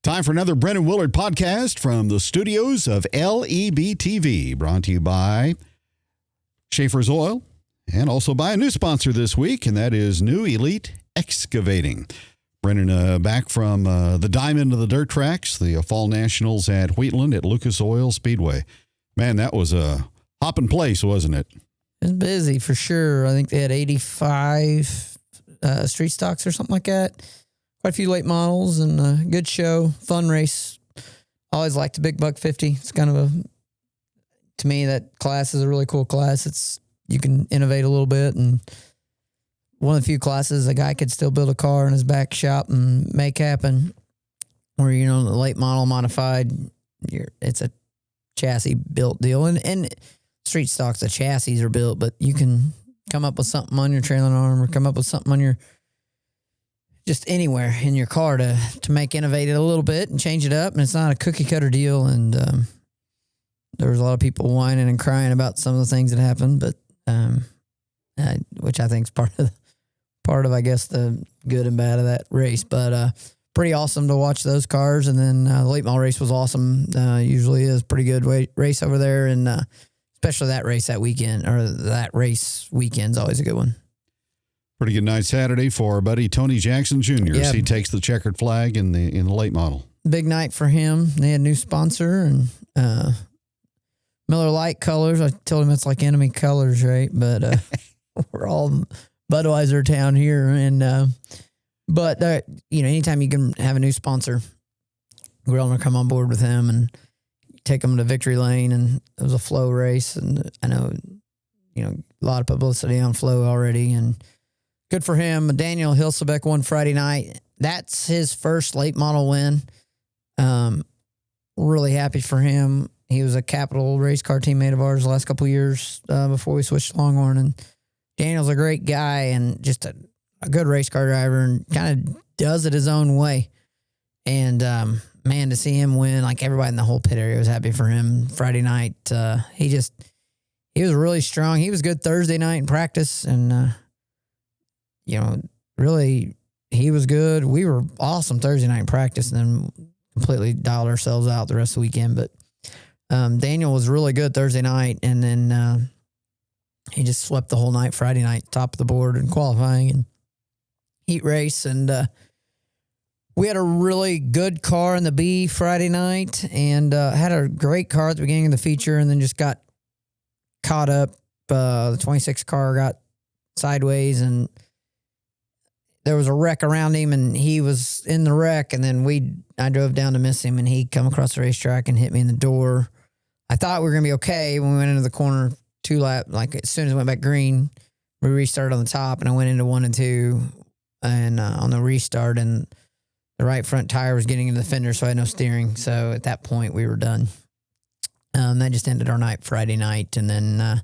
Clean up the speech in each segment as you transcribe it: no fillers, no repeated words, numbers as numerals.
Time for another Brennon Willard podcast from the studios of LEB TV, brought to you by Schaefer's Oil and also by a new sponsor this week, and that is New Elite Excavating. Brennan back from the diamond of the dirt tracks, the Fall Nationals at Wheatland at Lucas Oil Speedway. Man, that was a hopping place, wasn't it? It was busy for sure. I think they had 85 street stocks or something like that. Quite a few late models and a good show, fun race. Always liked the Big Buck 50. It's kind of to me, that class is a really cool class. You can innovate a little bit, and one of the few classes a guy could still build a car in his back shop and make happen. Where, the late model modified, it's a chassis built deal. And street stocks, the chassis are built, but you can come up with something on your trailing arm or come up with something on your just anywhere in your car to make innovate it a little bit and change it up. And it's not a cookie cutter deal. And there was a lot of people whining and crying about some of the things that happened, but which I think is part of I guess the good and bad of that race. But pretty awesome to watch those cars. And then the late model race was awesome. Usually is pretty good race over there, and especially that race that weekend, or that race weekend's always a good one. Pretty good night Saturday for our buddy Tony Jackson Jr. Yeah. He takes the checkered flag in the late model. Big night for him. They had a new sponsor and Miller Lite colors. I told him it's like enemy colors, right? But we're all Budweiser town here, and but anytime you can have a new sponsor, we're going to come on board with him and take them to victory lane. And it was a flow race, and I know a lot of publicity on flow already, and good for him. Daniel Hilsebeck won Friday night. That's his first late model win. Really happy for him. He was a Capital race car teammate of ours the last couple of years before we switched to Longhorn. And Daniel's a great guy and just a good race car driver, and kind of does it his own way. And man, to see him win, like everybody in the whole pit area was happy for him Friday night. He was really strong. He was good Thursday night in practice, and really, he was good. We were awesome Thursday night in practice, and then completely dialed ourselves out the rest of the weekend. But Daniel was really good Thursday night, and then he just swept the whole night Friday night, top of the board in qualifying and heat race. And we had a really good car in the B Friday night, and had a great car at the beginning of the feature, and then just got caught up. The 26 car got sideways, and there was a wreck around him, and he was in the wreck, and then I drove down to miss him, and he come across the racetrack and hit me in the door. I thought we were going to be okay when we went into the corner 2 lap. Like, as soon as we went back green, we restarted on the top, and I went into 1 and 2 and on the restart, and the right front tire was getting into the fender, so I had no steering. So at that point, we were done. That just ended our night Friday night, and then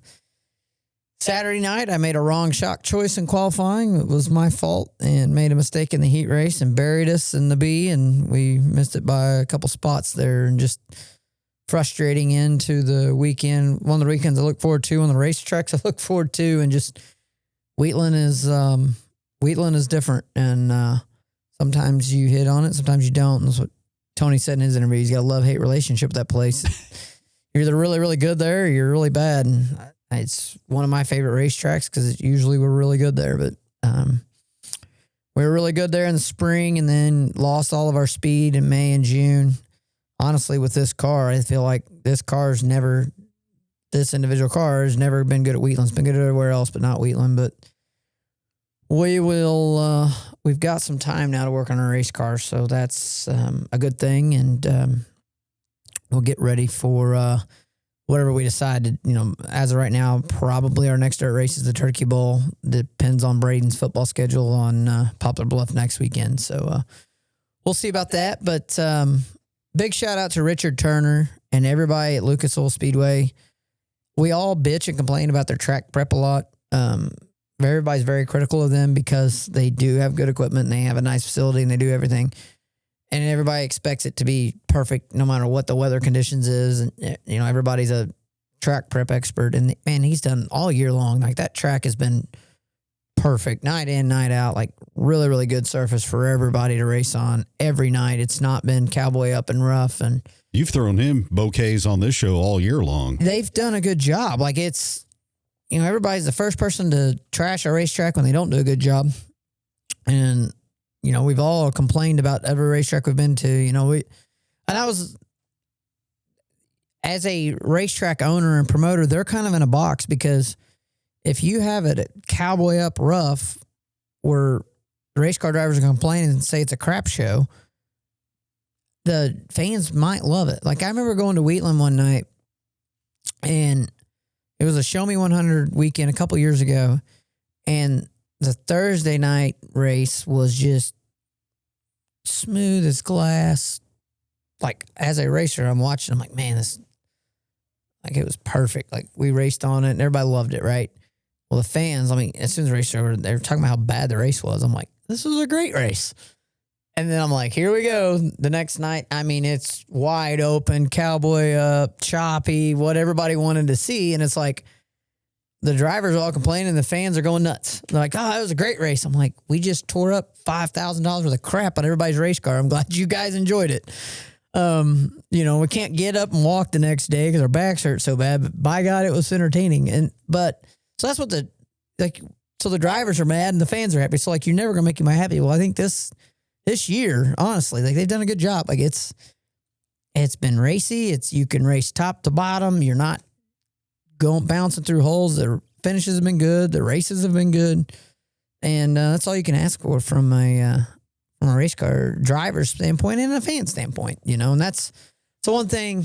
Saturday night, I made a wrong shock choice in qualifying. It was my fault, and made a mistake in the heat race and buried us in the B, and we missed it by a couple spots there, and just frustrating into the weekend. One of the weekends I look forward to, one of the racetracks I look forward to, and just Wheatland is different, and sometimes you hit on it, sometimes you don't. And that's what Tony said in his interview. He's got a love-hate relationship with that place. You're either really, really good there, or you're really bad, and it's one of my favorite racetracks because usually we're really good there. But we were really good there in the spring, and then lost all of our speed in May and June. Honestly, with this car, I feel like this individual car has never been good at Wheatland. It's been good everywhere else, but not Wheatland. But we've got some time now to work on our race car, so that's a good thing. And we'll get ready for whatever we decide to, as of right now, probably our next dirt race is the Turkey Bowl. Depends on Braden's football schedule on Poplar Bluff next weekend. So we'll see about that. But big shout out to Richard Turner and everybody at Lucas Oil Speedway. We all bitch and complain about their track prep a lot. Everybody's very critical of them because they do have good equipment and they have a nice facility and they do everything. And everybody expects it to be perfect no matter what the weather conditions is. And, everybody's a track prep expert. And, man, he's done all year long. Like, that track has been perfect night in, night out, like really, really good surface for everybody to race on every night. It's not been cowboy up and rough. And you've thrown him bouquets on this show all year long. They've done a good job. Like it's, everybody's the first person to trash a racetrack when they don't do a good job. And, we've all complained about every racetrack we've been to, as a racetrack owner and promoter, they're kind of in a box because if you have it at cowboy up rough where the race car drivers are complaining and say it's a crap show, the fans might love it. Like I remember going to Wheatland one night and it was a Show Me 100 weekend a couple years ago. And the Thursday night race was just smooth as glass. Like as a racer, I'm watching, I'm like, man, it was perfect. Like we raced on it and everybody loved it, right? Well, the fans, as soon as the race was over, they were talking about how bad the race was. I'm like, this was a great race. And then I'm like, here we go. The next night, it's wide open, cowboy up, choppy, what everybody wanted to see. And it's like the drivers are all complaining. The fans are going nuts. They're like, oh, it was a great race. I'm like, we just tore up $5,000 worth of crap on everybody's race car. I'm glad you guys enjoyed it. We can't get up and walk the next day because our backs hurt so bad, but by God, it was entertaining. So that's what so the drivers are mad and the fans are happy. So you're never going to make me happy. Well, I think this year, honestly, they've done a good job. It's been racy. You can race top to bottom. You're not bouncing through holes. The finishes have been good. The races have been good. And that's all you can ask for from a race car driver's standpoint and a fan standpoint, and that's one thing.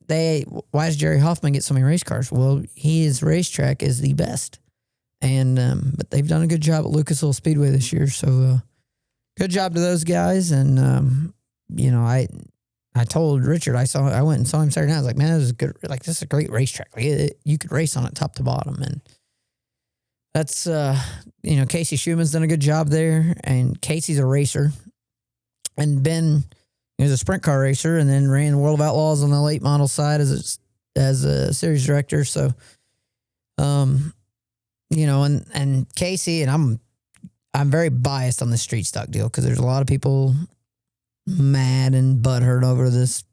Why does Jerry Hoffman get so many race cars? Well, his racetrack is the best. And, but they've done a good job at Lucas Oil Speedway this year. So, good job to those guys. And, I told Richard, I went and saw him Saturday night. I was like, man, this is good. Like, this is a great racetrack. You could race on it top to bottom. And that's, Casey Schumann's done a good job there. And Casey's a racer. And Ben, he was a sprint car racer and then ran World of Outlaws on the late model side as a series director. So, and Casey, and I'm very biased on the street stock deal because there's a lot of people mad and butthurt over this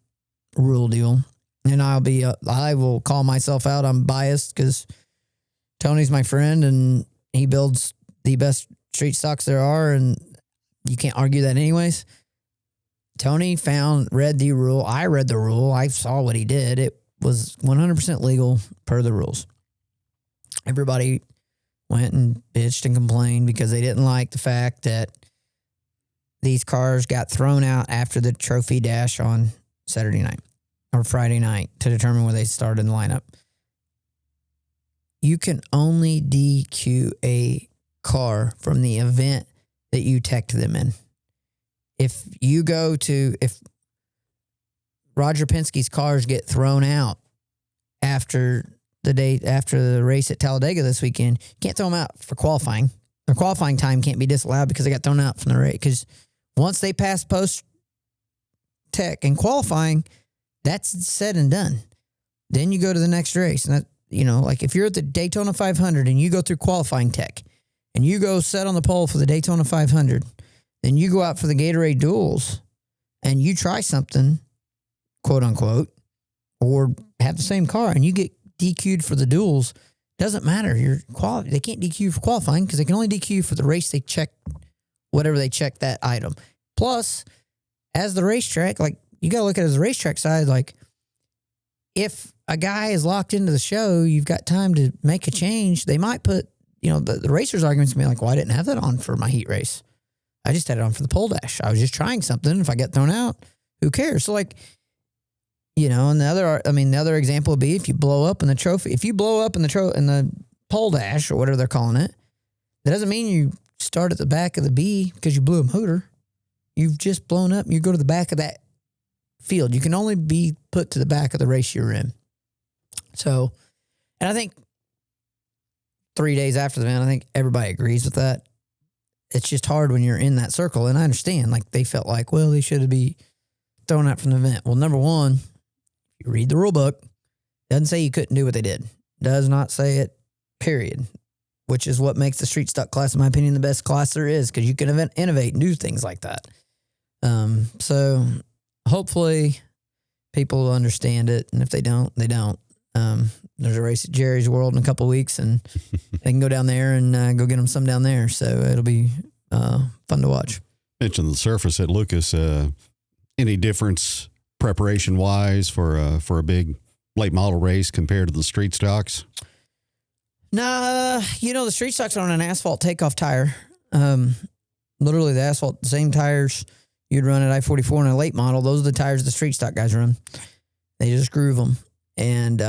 rule deal. And I will call myself out. I'm biased because Tony's my friend and he builds the best street stocks there are. And you can't argue that anyways. Tony read the rule. I read the rule. I saw what he did. It was 100% legal per the rules. Everybody went and bitched and complained because they didn't like the fact that these cars got thrown out after the trophy dash on Saturday night or Friday night to determine where they started in the lineup. You can only DQ a car from the event that you teched them in. If Roger Penske's cars get thrown out after the race at Talladega this weekend, you can't throw them out for qualifying. Their qualifying time can't be disallowed because they got thrown out from the race. Because once they pass post tech and qualifying, that's said and done. Then you go to the next race. And that, if you're at the Daytona 500 and you go through qualifying tech and you go set on the pole for the Daytona 500, then you go out for the Gatorade duels and you try something, quote unquote, or have the same car and you get DQ'd for the duels. Doesn't matter. They can't DQ you for qualifying because they can only DQ you for the race they check, whatever they check that item. Plus, as the racetrack, you got to look at it as a racetrack side. If a guy is locked into the show, you've got time to make a change. They might put, the racer's arguments can be like, well, I didn't have that on for my heat race. I just had it on for the pole dash. I was just trying something. If I get thrown out, who cares? So and the other example would be if you blow up in the trophy, if you blow up in the pole dash or whatever they're calling it, that doesn't mean you start at the back of the B because you blew a motor. You've just blown up. You go to the back of that field. You can only be put to the back of the race you're in. So, and I think 3 days after the event, I think everybody agrees with that. It's just hard when you're in that circle. And I understand, they felt like, well, they should be thrown out from the event. Well, number one, you read the rule book. Doesn't say you couldn't do what they did. Does not say it, period. which is what makes the street stock class, in my opinion, the best class there is, because you can innovate and do things like that. So hopefully people will understand it, and if they don't, they don't. There's a race at Jerry's World in a couple of weeks, and they can go down there and go get them some down there. So it'll be fun to watch. Mentioned the surface at Lucas. Any difference preparation wise for a big late model race compared to the street stocks? Nah, the street stocks are on an asphalt takeoff tire. Literally the asphalt, same tires you'd run at I-44 in a late model. Those are the tires the street stock guys run. They just groove them. And,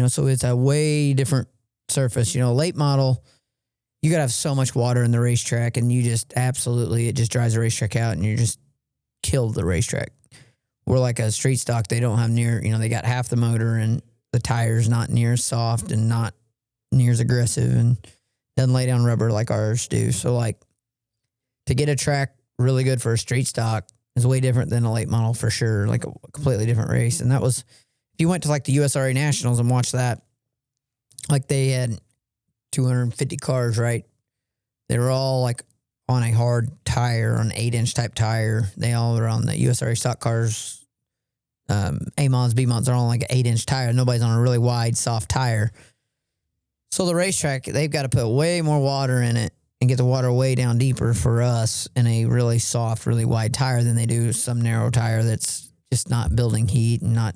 so it's a way different surface. Late model, you got to have so much water in the racetrack, and you just it just dries the racetrack out, and you just kill the racetrack. Where like a street stock, they don't have they got half the motor, and the tire's not near as soft and not near as aggressive, and doesn't lay down rubber like ours do. So like to get a track really good for a street stock is way different than a late model for sure, like a completely different race. And that was, if you went to like the USRA Nationals and watched that, like they had 250 cars, right? They were all like on a hard tire, on an 8-inch type tire. They all were on the USRA stock cars. A mods, B mods are all on like an 8-inch tire. Nobody's on a really wide, soft tire. So the racetrack, they've got to put way more water in it and get the water way down deeper for us in a really soft, really wide tire than they do some narrow tire that's just not building heat and not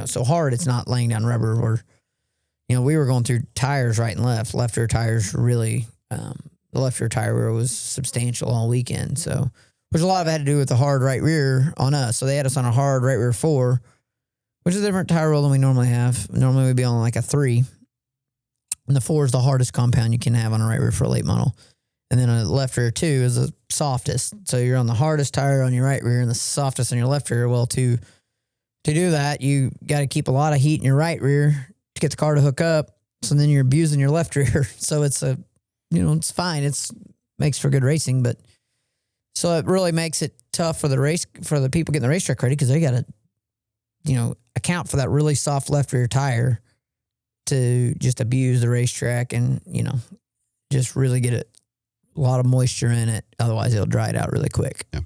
so hard it's not laying down rubber. Or we were going through tires right and left. Left rear tires really, the left rear tire wear was substantial all weekend. So, which a lot of it had to do with the hard right rear on us. So they had us on a hard right rear 4, which is a different tire roll than we normally have. Normally we'd be on like a 3. And the 4 is the hardest compound you can have on a right rear for a late model. And then a left rear 2 is the softest. So you're on the hardest tire on your right rear and the softest on your left rear. Well, to do that, you got to keep a lot of heat in your right rear to get the car to hook up. So then you're abusing your left rear. So it's it's fine. Makes for good racing, but so it really makes it tough for the people getting the racetrack ready, because they got to, account for that really soft left rear tire to just abuse the racetrack and, just really get a lot of moisture in it. Otherwise it'll dry it out really quick. Yeah.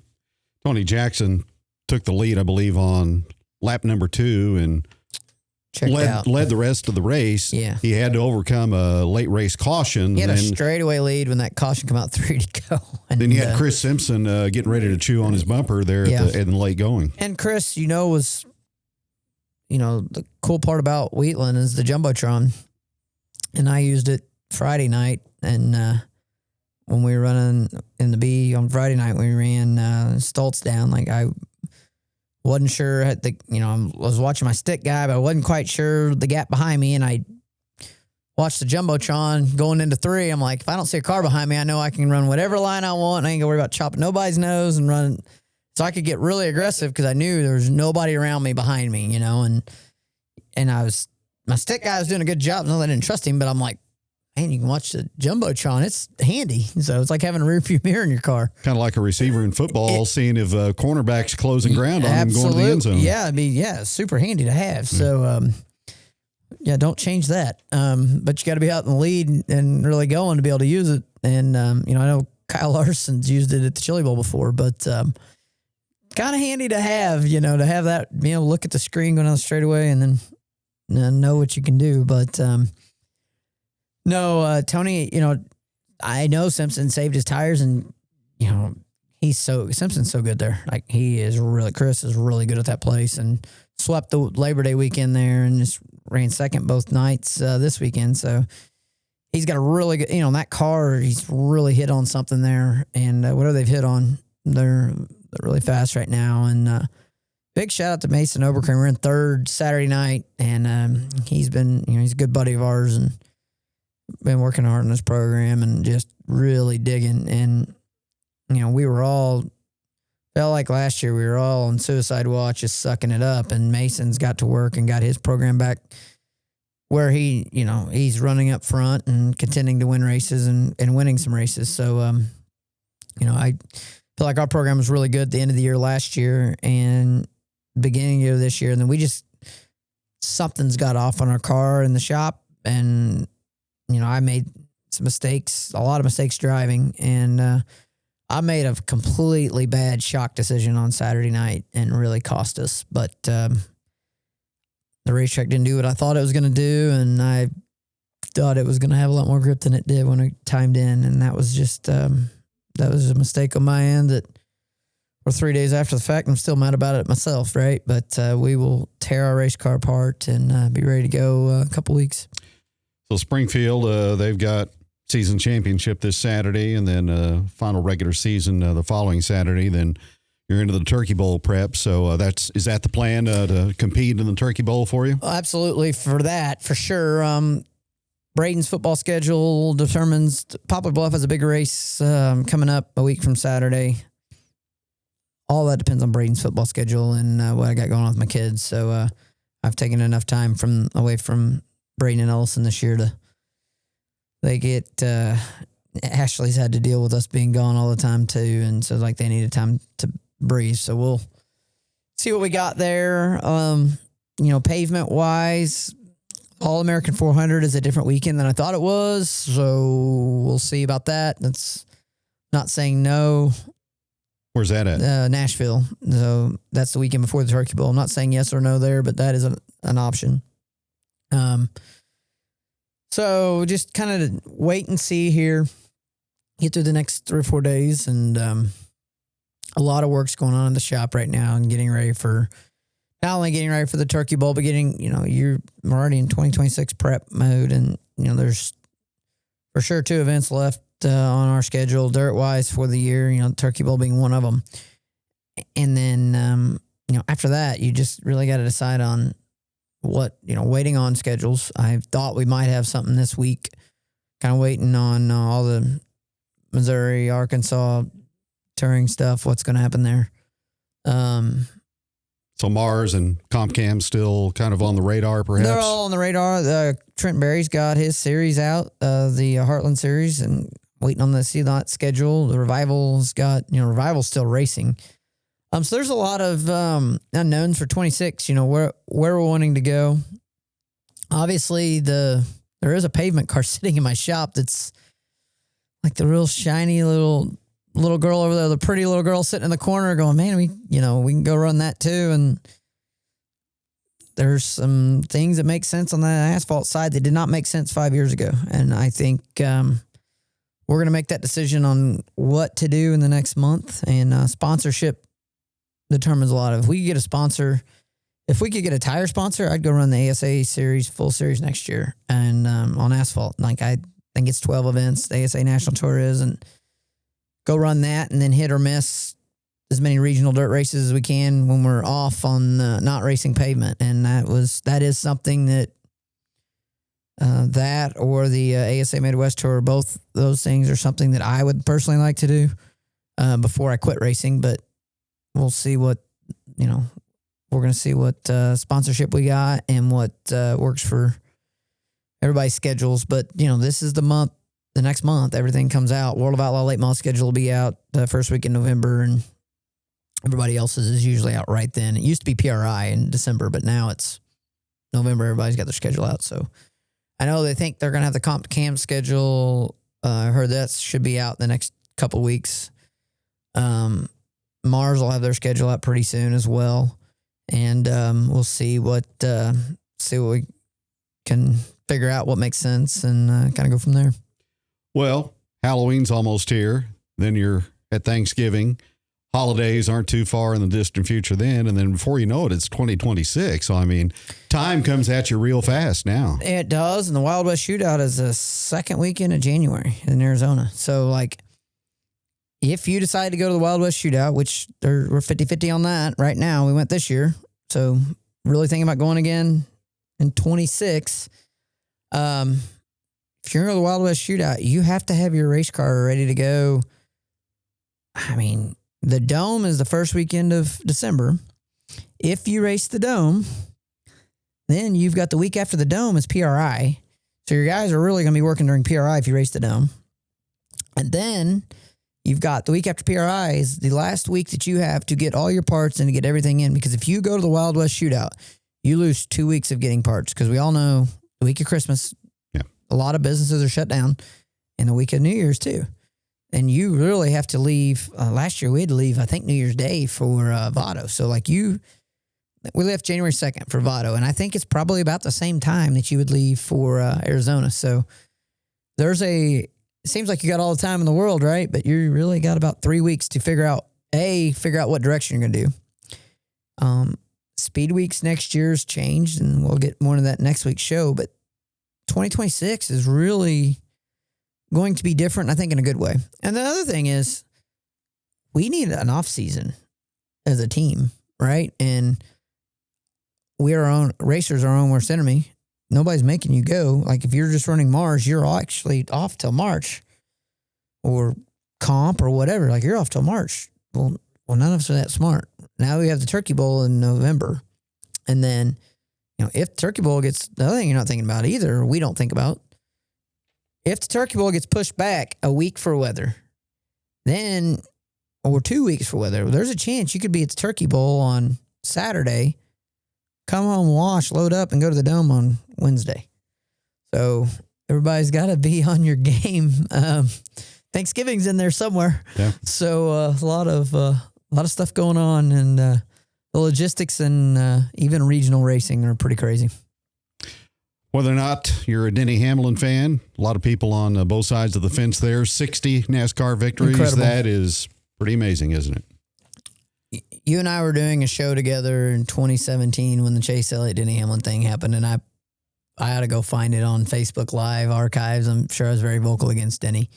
Tony Jackson took the lead, I believe, on lap number 2 and led the rest of the race. Yeah. He had to overcome a late race caution. He had a straightaway lead when that caution came out 3 to go. And then you had Chris Simpson getting ready to chew on his bumper there at the late going. And Chris, was, the cool part about Wheatland is the Jumbotron. And I used it Friday night. And when we were running in the B on Friday night, we ran Stoltz down. Like I wasn't sure I was watching my stick guy, but I wasn't quite sure the gap behind me. And I watched the Jumbotron going into 3. I'm like, if I don't see a car behind me, I know I can run whatever line I want. I ain't gonna worry about chopping nobody's nose and running. So I could get really aggressive because I knew there was nobody around me behind me, and my stick guy was doing a good job. No, I didn't trust him, but I'm like, man, you can watch the Jumbotron. It's handy. So it's like having a rear view mirror in your car. Kind of like a receiver in football, seeing if cornerback's closing ground on him going to the end zone. Yeah, super handy to have. So, don't change that. But you got to be out in the lead and really going to be able to use it. And, I know Kyle Larson's used it at the Chili Bowl before, but kind of handy to have, to have that, look at the screen going on the straightaway and then know what you can do. But, no, Tony, I know Simpson saved his tires, and, Simpson's so good there. Like, Chris is really good at that place, and swept the Labor Day weekend there and just ran second both nights this weekend. So he's got a really good, that car, he's really hit on something there. And whatever they've hit on, they're really fast right now. And big shout out to Mason Oberkremer. We're in 3rd Saturday night, and he's been, he's a good buddy of ours and been working hard on this program and just really digging. And, we were all, felt like last year we were all on suicide watch, just sucking it up. And Mason's got to work and got his program back where he, he's running up front and contending to win races and winning some races. So, I feel like our program was really good at the end of the year last year and beginning of this year. And then something's got off on our car in the shop, and I made some mistakes, a lot of mistakes driving, and I made a completely bad shock decision on Saturday night and really cost us. But the racetrack didn't do what I thought it was going to do, and I thought it was going to have a lot more grip than it did when it timed in, and that was just that was a mistake on my end that we're 3 days after the fact. I'm still mad about it myself, right? But we will tear our race car apart and be ready to go a couple weeks. So Springfield, they've got season championship this Saturday, and then final regular season the following Saturday. Then you're into the Turkey Bowl prep. So is that the plan to compete in the Turkey Bowl for you? Absolutely, for sure. Braden's football schedule determines Poplar Bluff has a big race coming up a week from Saturday. All that depends on Braden's football schedule and what I got going on with my kids. So I've taken enough time away from Braden and Ellison this year Ashley's had to deal with us being gone all the time too, and so they needed time to breathe. So we'll see what we got there. Pavement wise, All American 400 is a different weekend than I thought it was, so we'll see about that. That's not saying no. Where's that at? Nashville. So that's the weekend before the Turkey Bowl. I'm not saying yes or no there, but that is an option. So just kind of wait and see here. Get through the next 3 or 4 days, and a lot of work's going on in the shop right now and getting ready for not only getting ready for the Turkey Bowl, but we're already in 2026 prep mode, and there's for sure 2 events left on our schedule, dirt-wise, for the year, the Turkey Bowl being one of them. And then, after that, you just really got to decide on what, waiting on schedules. I thought we might have something this week, kind of waiting on all the Missouri, Arkansas touring stuff, what's going to happen there. So Mars and CompCam still kind of on the radar, perhaps? They're all on the radar. Trent Berry's got his series out, the Heartland Series, and waiting on the CDOT schedule. The Revival's got, Revival's still racing. So there's a lot of unknowns for 26, where we're wanting to go. Obviously, there is a pavement car sitting in my shop that's like the real shiny little girl over there, the pretty little girl sitting in the corner going, man, we can go run that too. And there's some things that make sense on that asphalt side that did not make sense 5 years ago. And I think we're going to make that decision on what to do in the next month. And sponsorship determines a lot of. If we could get a sponsor, if we could get a tire sponsor, I'd go run the ASA series, full series next year, and on asphalt. I think it's 12 events, the ASA National Tour is, and go run that, and then hit or miss as many regional dirt races as we can when we're off on not racing pavement. And that is something that that or the ASA Midwest Tour, both those things are something that I would personally like to do before I quit racing. But we'll see what, we're going to see what sponsorship we got and what works for everybody's schedules. But, this is the month. The next month, everything comes out. World of Outlaw Late Model schedule will be out the first week in November, and everybody else's is usually out right then. It used to be PRI in December, but now it's November. Everybody's got their schedule out. So I know they think they're going to have the Comp Cam schedule. I heard that should be out the next couple weeks. Mars will have their schedule out pretty soon as well. And we'll see what we can figure out what makes sense and kind of go from there. Well, Halloween's almost here. Then you're at Thanksgiving. Holidays aren't too far in the distant future then. And then before you know it, it's 2026. So, time comes at you real fast now. It does. And the Wild West Shootout is the second weekend of January in Arizona. So, if you decide to go to the Wild West Shootout, which we're 50-50 on that right now, we went this year. So, really thinking about going again in 26. If you're in the Wild West Shootout, you have to have your race car ready to go. The Dome is the first weekend of December. If you race the Dome, then you've got the week after the Dome is PRI. So your guys are really going to be working during PRI if you race the Dome. And then you've got the week after PRI is the last week that you have to get all your parts and to get everything in. Because if you go to the Wild West Shootout, you lose 2 weeks of getting parts. Because we all know the week of Christmas, a lot of businesses are shut down in the week of New Year's too. And you really have to leave. Last year we had to leave, I think, New Year's Day for Vado. So like we left January 2nd for Vado. And I think it's probably about the same time that you would leave for Arizona. So it seems like you got all the time in the world, right? But you really got about 3 weeks to figure out what direction you're going to do. Speed weeks next year's changed, and we'll get more of that next week's show. But 2026 is really going to be different, I think, in a good way. And the other thing is we need an off season as a team, right? And we are our own racers, our own worst enemy. Nobody's making you go. Like if you're just running Mars, you're actually off till March, or comp or whatever. Like you're off till March. Well, none of us are that smart. Now we have the Turkey Bowl in November. And then, if Turkey Bowl gets, the other thing you're not thinking about either, we don't think about, if the Turkey Bowl gets pushed back a week for weather, then, or 2 weeks for weather, there's a chance you could be at the Turkey Bowl on Saturday, come home, wash, load up, and go to the Dome on Wednesday. So everybody's got to be on your game. Thanksgiving's in there somewhere. Yeah. So a lot of stuff going on, and the logistics and even regional racing are pretty crazy. Whether or not you're a Denny Hamlin fan, a lot of people on both sides of the fence there. 60 NASCAR victories. Incredible. That is pretty amazing, isn't it? You and I were doing a show together in 2017 when the Chase Elliott Denny Hamlin thing happened, and I had to go find it on Facebook Live archives. I'm sure I was very vocal against Denny.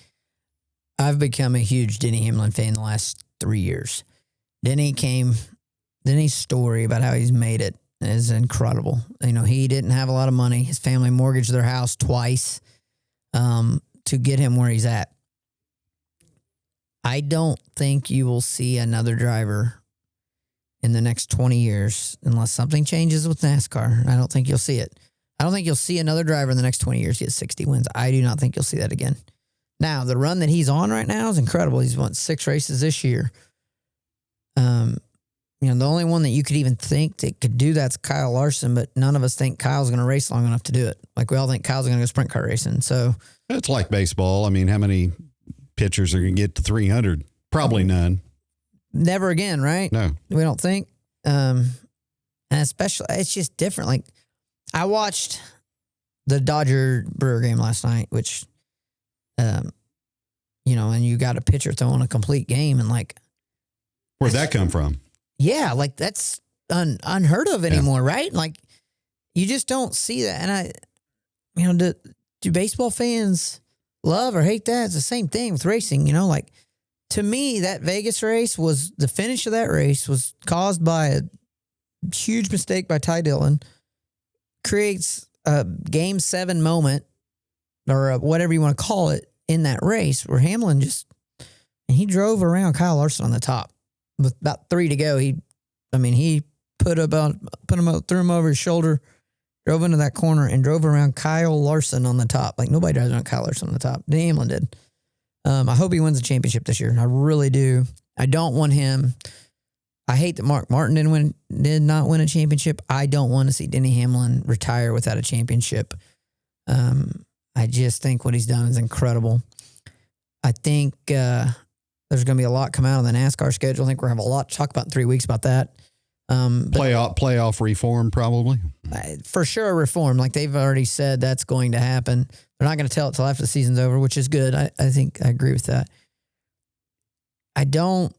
I've become a huge Denny Hamlin fan the last 3 years. Denny's story about how he's made it is incredible. He didn't have a lot of money. His family mortgaged their house twice to get him where he's at. I don't think you will see another driver in the next 20 years unless something changes with NASCAR. I don't think you'll see it. I don't think you'll see another driver in the next 20 years get 60 wins. I do not think you'll see that again. Now, the run that he's on right now is incredible. He's won 6 races this year. The only one that you could even think that could do that's Kyle Larson, but none of us think Kyle's going to race long enough to do it. Like, we all think Kyle's going to go sprint car racing. So it's like baseball. I mean, how many pitchers are going to get to 300? Probably none. Never again, right? No. We don't think. And especially, it's just different. Like, I watched the Dodger-Brewer game last night, which, and you got a pitcher throwing a complete game, and like, where'd that come from? Yeah, like that's unheard of anymore, right? Like, you just don't see that. And do baseball fans love or hate that? It's the same thing with racing, like, to me, that Vegas race the finish of that race was caused by a huge mistake by Ty Dillon, creates a Game 7 moment, or whatever you want to call it, in that race where Hamlin he drove around Kyle Larson on the top. With about 3 to go, he threw him over his shoulder, drove into that corner, and drove around Kyle Larson on the top. Like, nobody drives around Kyle Larson on the top. Denny Hamlin did. I hope he wins the championship this year. I really do. I don't want him. I hate that Mark Martin did not win a championship. I don't want to see Denny Hamlin retire without a championship. I just think what he's done is incredible. I think there's going to be a lot come out of the NASCAR schedule. I think we're going to have a lot to talk about in 3 weeks about that. Playoff reform, probably. For sure, reform. Like, they've already said that's going to happen. They're not going to tell it till after the season's over, which is good. I think I agree with that. I'm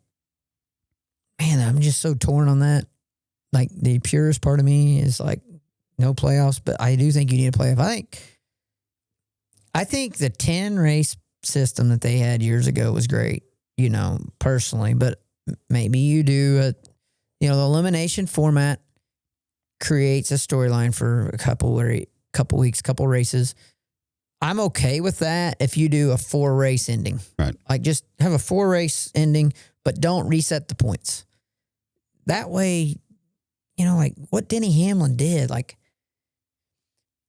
just so torn on that. Like, the purest part of me is like, no playoffs, but I do think you need a playoff. I think the 10 race system that they had years ago was great, personally, but maybe you do the elimination format creates a storyline for a couple weeks, couple races. I'm okay with that if you do a 4-race ending. Right. Like, just have a 4-race ending, but don't reset the points. That way, like what Denny Hamlin did, like,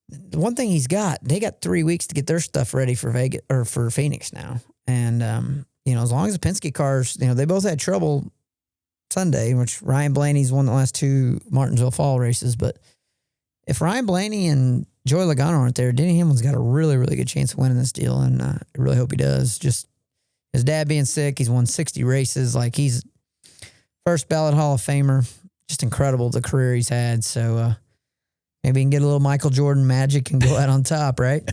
the one thing they got 3 weeks to get their stuff ready for Vegas or for Phoenix now. And, as long as the Penske cars, they both had trouble Sunday, which Ryan Blaney's won the last 2 Martinsville Fall races. But if Ryan Blaney and Joey Logano aren't there, Denny Hamlin's got a really, really good chance of winning this deal, and I really hope he does. Just his dad being sick, he's won 60 races. Like, he's first ballot Hall of Famer. Just incredible the career he's had. So maybe he can get a little Michael Jordan magic and go out on top, right?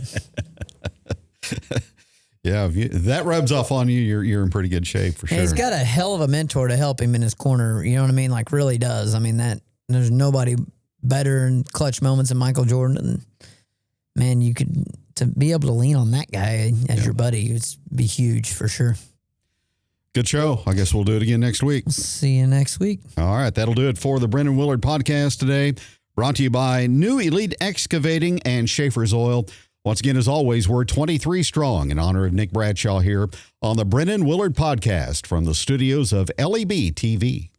Yeah, if that rubs off on you, you're in pretty good shape for sure. And he's got a hell of a mentor to help him in his corner. You know what I mean? Like, really does. I mean, there's nobody better in clutch moments than Michael Jordan. And man, to be able to lean on that guy as your buddy would be huge for sure. Good show. I guess we'll do it again next week. See you next week. All right, that'll do it for the Brennon Willard podcast today. Brought to you by New Elite Excavating and Schaefer's Oil. Once again, as always, we're 23 strong in honor of Nick Bradshaw here on the Brennon Willard podcast from the studios of LEB TV.